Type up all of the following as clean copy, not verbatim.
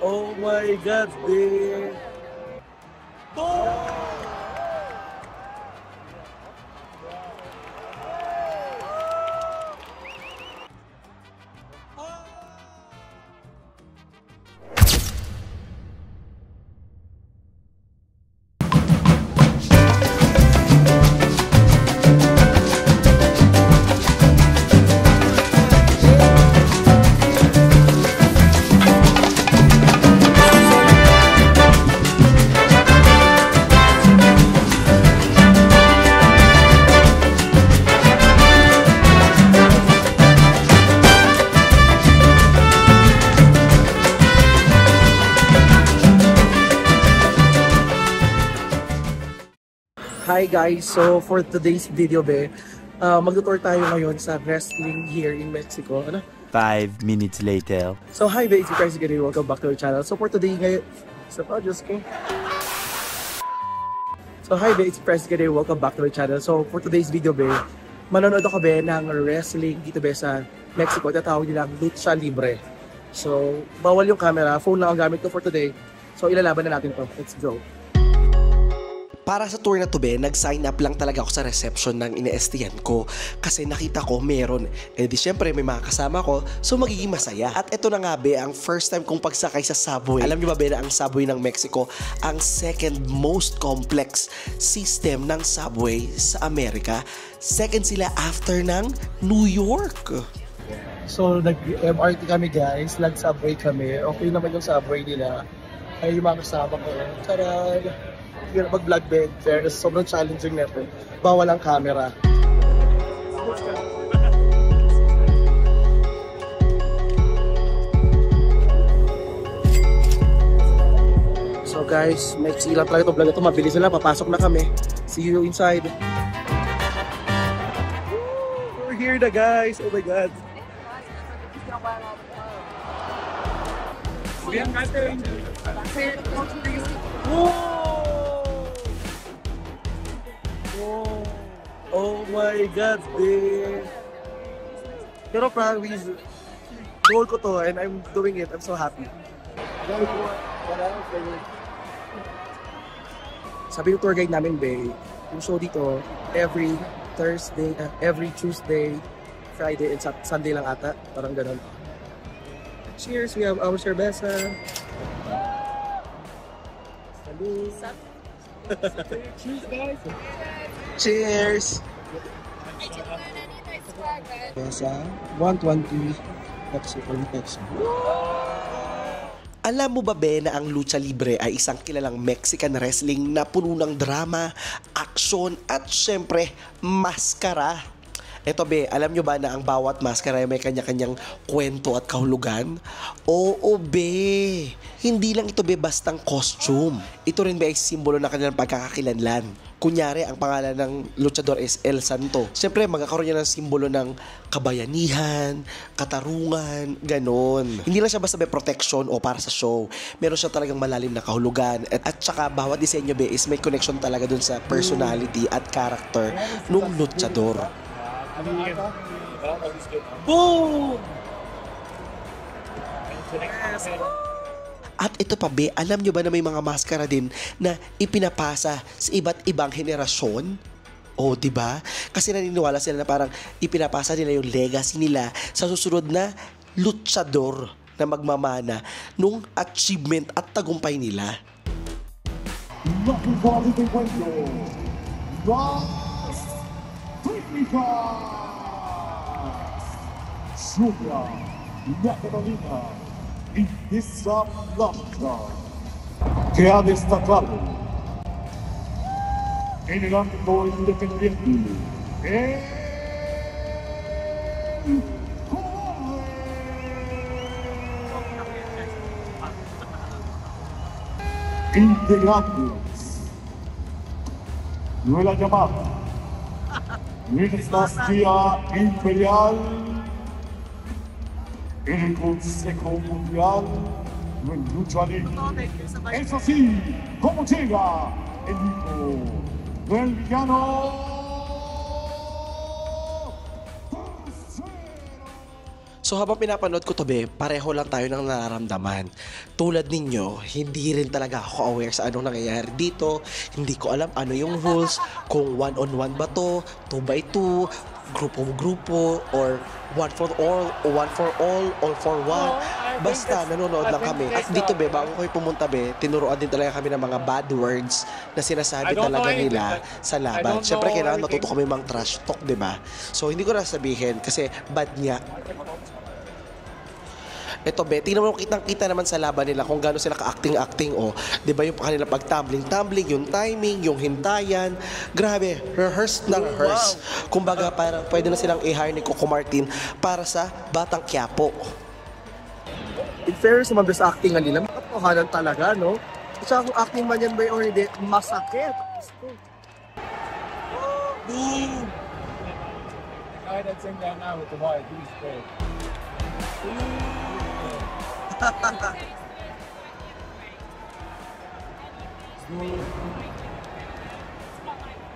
Oh my God, babe! Oh! Hi guys, so for today's video magtutour tayo ngayon sa wrestling here in Mexico. 5 minutes later. So hi it's your guys again, welcome back to our channel. So for today ngayon, it's Press again, welcome back to our channel. So for today's video manonood ako ng wrestling dito sa Mexico, tatawag nilang Lucha Libre. So bawal yung camera, phone lang ang gamit ko for today. So ilalaban na natin to. Let's go. Para sa tour na to nag-sign up lang talaga ako sa reception ng ine-estiyan ko kasi nakita ko meron. Eh di syempre may mga kasama ko, so magiging masaya. At ito na nga ang first time kong pagsakay sa subway. Alam niyo ba na ang subway ng Mexico ang second most complex system ng subway sa Amerika. Second sila after ng New York. So nag-MRT kami guys, nag-subway kami. Okay naman yung subway nila. Ay yung mga kasama ko. Taran! Mag-vlog fairness, sobrang challenging nito. Bawal ang camera. So guys, may sila talaga ito vlog ito. Mabilis na, papasok na kami. See you inside. We're here na guys, oh my God. Whoa! Oh my God, babe! Pero promise, goal ko to and I'm doing it. I'm so happy. Sabi ng tour guide namin, babe, yung show dito every Thursday, every Tuesday, Friday, and Sunday lang ata. Parang ganun. Cheers! We have our cerveza. Salud! Cheers, guys! Cheers! Sa 120 peso. Alam mo ba na ang Lucha Libre ay isang kilalang Mexican wrestling na puno ng drama, aksyon at syempre maskara? Eto alam nyo ba na ang bawat maskara ay may kanya-kanyang kwento at kahulugan? Oo hindi lang ito bastang costume. Ito rin ay simbolo ng kanilang pagkakakilanlan. Kunyari, ang pangalan ng luchador is El Santo. Siyempre, magkakaroon niya ng simbolo ng kabayanihan, katarungan, ganon. Hindi lang siya basta may protection o para sa show. Meron siya talagang malalim na kahulugan. At saka, bawat disenyo is may connection talaga dun sa personality at character ng luchador. Boom! At ito pa alam nyo ba na may mga maskara din na ipinapasa sa iba't ibang henerasyon? O, diba? Kasi naniniwala sila na parang ipinapasa nila yung legacy nila sa susunod na luchador na magmamana nung achievement at tagumpay nila. Y esa lucha que ha destacado en el ámbito independiente integrantes nueva llamada Dinastía Imperial en el Consejo Mundial de Lucha Libre. Es así como llega el hijo del villano. So So habang pinapanood ko to be, pareho lang tayo ng nararamdaman. Tulad ninyo, hindi rin talaga ako aware sa anong nangyayari dito. Hindi ko alam ano yung rules, kung 1-on-1 ba to, 2x2, grupo-grupo, or one for all for one. Basta nanonood lang kami. At dito be, bago kayo pumunta be, tinuruan din talaga kami ng mga bad words na sinasabi talaga nila sa laban. Siyempre kailangan matuto kami mang trash talk, di ba? So hindi ko na sabihin kasi bad niya. Ito be, tingnan mo, kitang-kita naman sa laban nila kung gaano sila ka-acting-acting o. Di ba yung kanilang pag-tumbling, yung timing, yung hintayan. Grabe, rehearsed na rehearsed. Kumbaga parang pwede na silang i-hire ni Coco Martin para sa Batang Quiapo. In fairness naman sa acting nila, makatotohanan talaga, no? At saka kung acting man yan ba or hindi, masakit. The guy that's in there now with the white, he's great.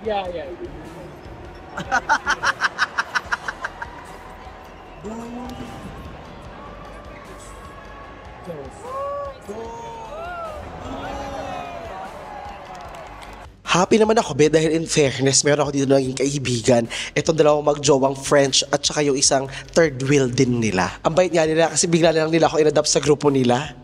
Yeah. Happy naman ako be dahil in fairness meron ako dito naging kaibigan. Itong dalawang magjowang French at saka yung isang third wheel din nila. Ang bait nga nila kasi bigla na lang nila ako inadapt sa grupo nila.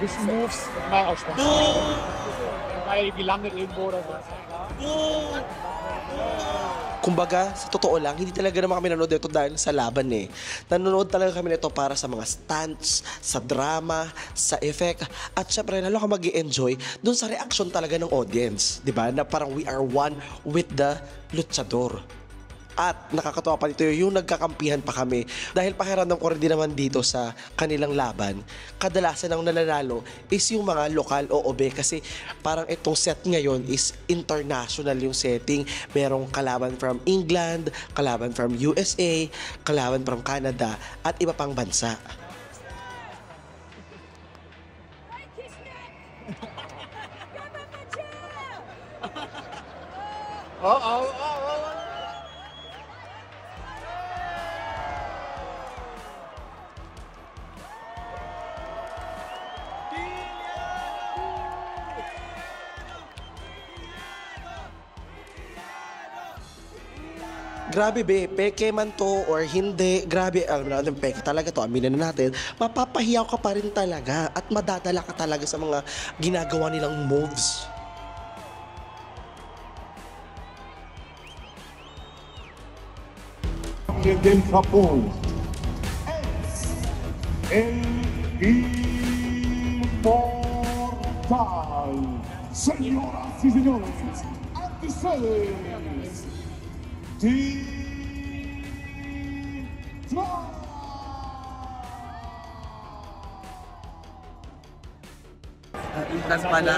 This moves mal aus dem weil gelandet irgendwo oder so. Kumbaga, sa totoo lang, hindi talaga naman kami nanonood nito dahil sa laban eh. Nanonood talaga kami nito para sa mga stunts, sa drama, sa effect, at syempre lalo ka mag-i-enjoy dun sa reaction talaga ng audience. Diba? Na parang we are one with the luchador. At nakakatawa pa dito yung nagkakampihan pa kami dahil pakiramdam ko rin din naman dito sa kanilang laban. Kadalasan ang nananalo is yung mga lokal o OB kasi parang itong set ngayon is international yung setting. Merong kalaban from England, kalaban from USA, kalaban from Canada at iba pang bansa. Grabe be, peke man to or hindi, grabe, alam natin, peke talaga to, aminin na natin, mapapahiyaw ka pa rin talaga at madadala ka talaga sa mga ginagawa nilang moves. Del Japón es el inmortal. Señoras y señores, ante ustedes, Itas pala.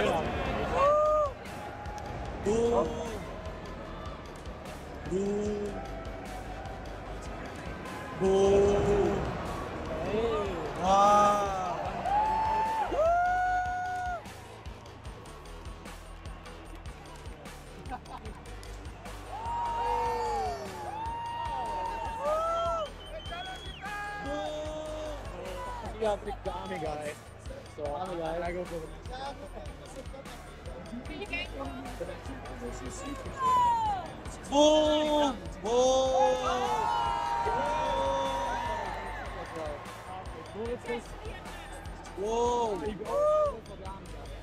The army guy. So army guy, I go for the Boom! Boom! Wow!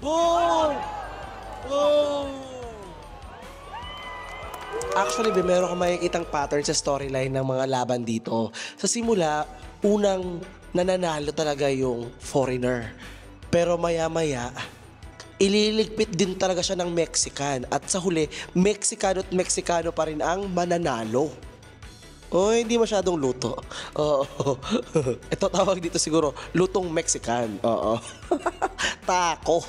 Boom! Boom! Actually, meron kang makikitang pattern sa storyline ng mga laban dito. Sa simula, unang nananalo talaga yung foreigner. Pero maya-maya, ililigpit din talaga siya ng Mexican. At sa huli, Mexicano at Mexicano pa rin ang mananalo. Oh, hindi masyadong luto. Oo. Ito tawag dito siguro, lutong Mexican. Oo. Tako.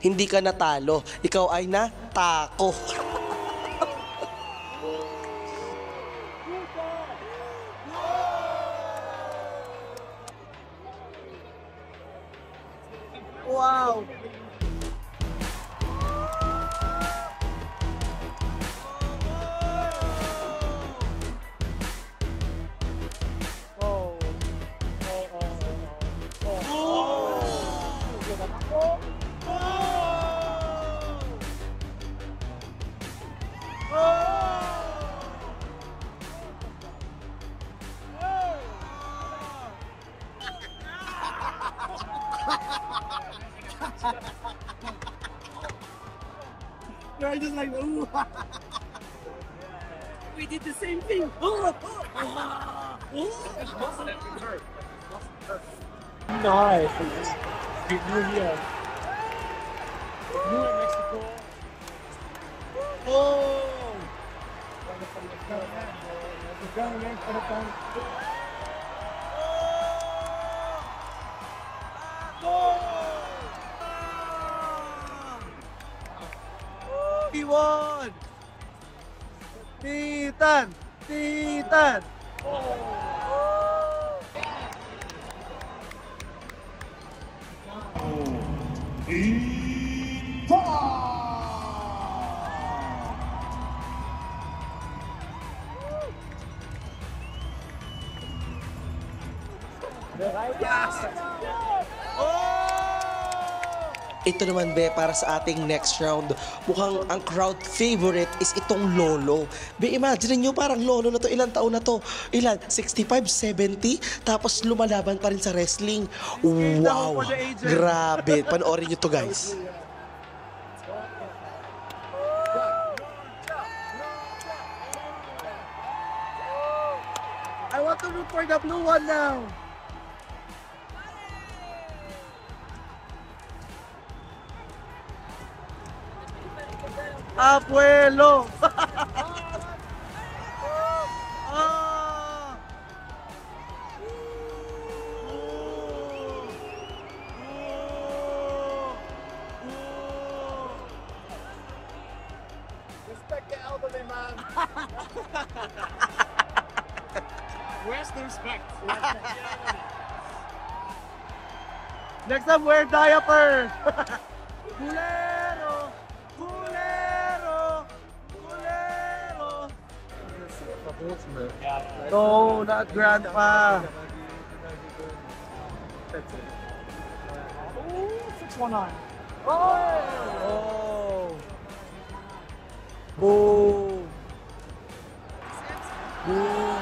Hindi ka natalo. Ikaw ay natako. Wow! They're just like, ooh. We did the same thing. Nice. New here. New in Mexico. Oh. He won! Titan! Titan! Ito naman be, para sa ating next round, mukhang ang crowd favorite is itong Lolo. Be, imagine nyo parang Lolo na to, ilang taon na to? Ilan? 65, 70? Tapos lumalaban pa rin sa wrestling. Wow! Grabe! Panoorin nyo to guys. I want to root for the blue one now! Abuelo! Ah! Respect the elderly man. Where's the respect? Next time, wear diaper. Culero! Culero! Culero! No, not grandpa. Oh, 619. Oh! Boom! Boom!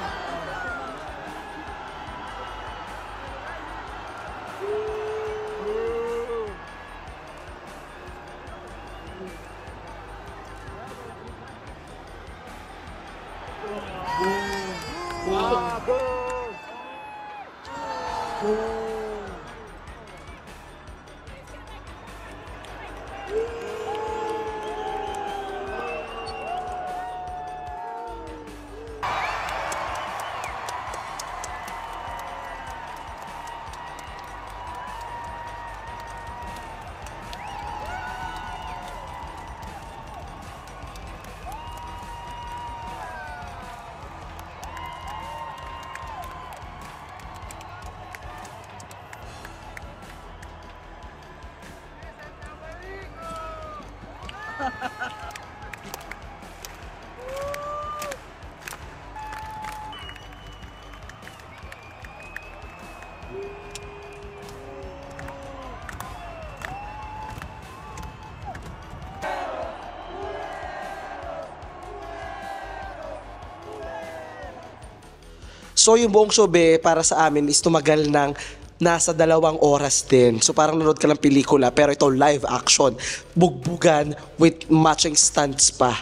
So yung buong show be, para sa amin is tumagal ng nasa 2 oras din. So parang nanood ka ng pelikula, pero ito live action. Bugbugan with matching stunts pa.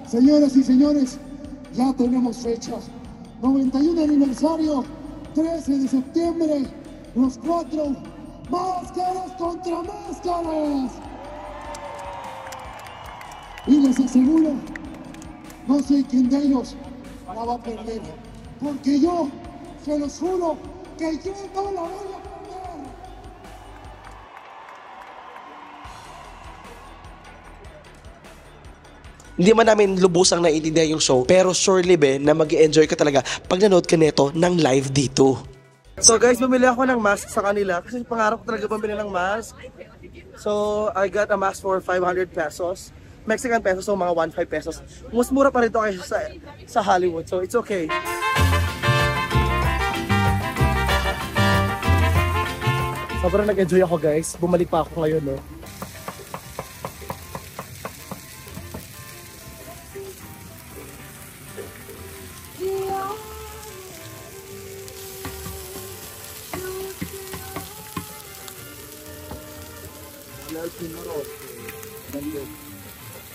Señoras y señores, ya tenemos fecha. 91 aniversario, 13 de septiembre, los 4 máscaras contra máscaras. Y les aseguro, no sé quién de ellos la va a perder. Porque yo se los juro que yo no la voy a perder. Hindi man namin lubusang naiintindihan yung show, pero surely be na mag-enjoy ka talaga pag nanood ka neto ng live dito. So guys, bumili ako ng mask sa kanila kasi pangarap ko talaga bumili ng mask. So I got a mask for 500 pesos. Mexican pesos, so mga 1.5 pesos. Mas mura pa rin ito kaysa sa Hollywood, so it's okay. Sobrang nag-enjoy ako guys. Bumalik pa ako ngayon, no?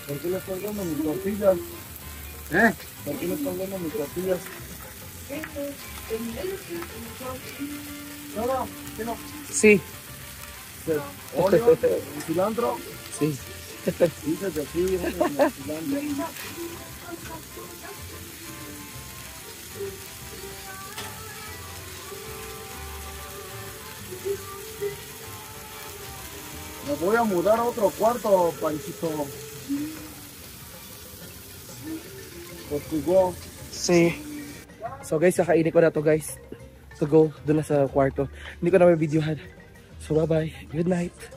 Tranquilos con mis tortillas. Tranquilos con mis tortillas. Sí. Olio, cilantro. Sí. Dice que sí, cilantro. Me voy a mudar a otro cuarto, Panchito. Portugal. Sí. So guys, kakainin ko na to guys. So go, doon na sa kwarto. Hindi ko na may videohan. So bye bye. Good night.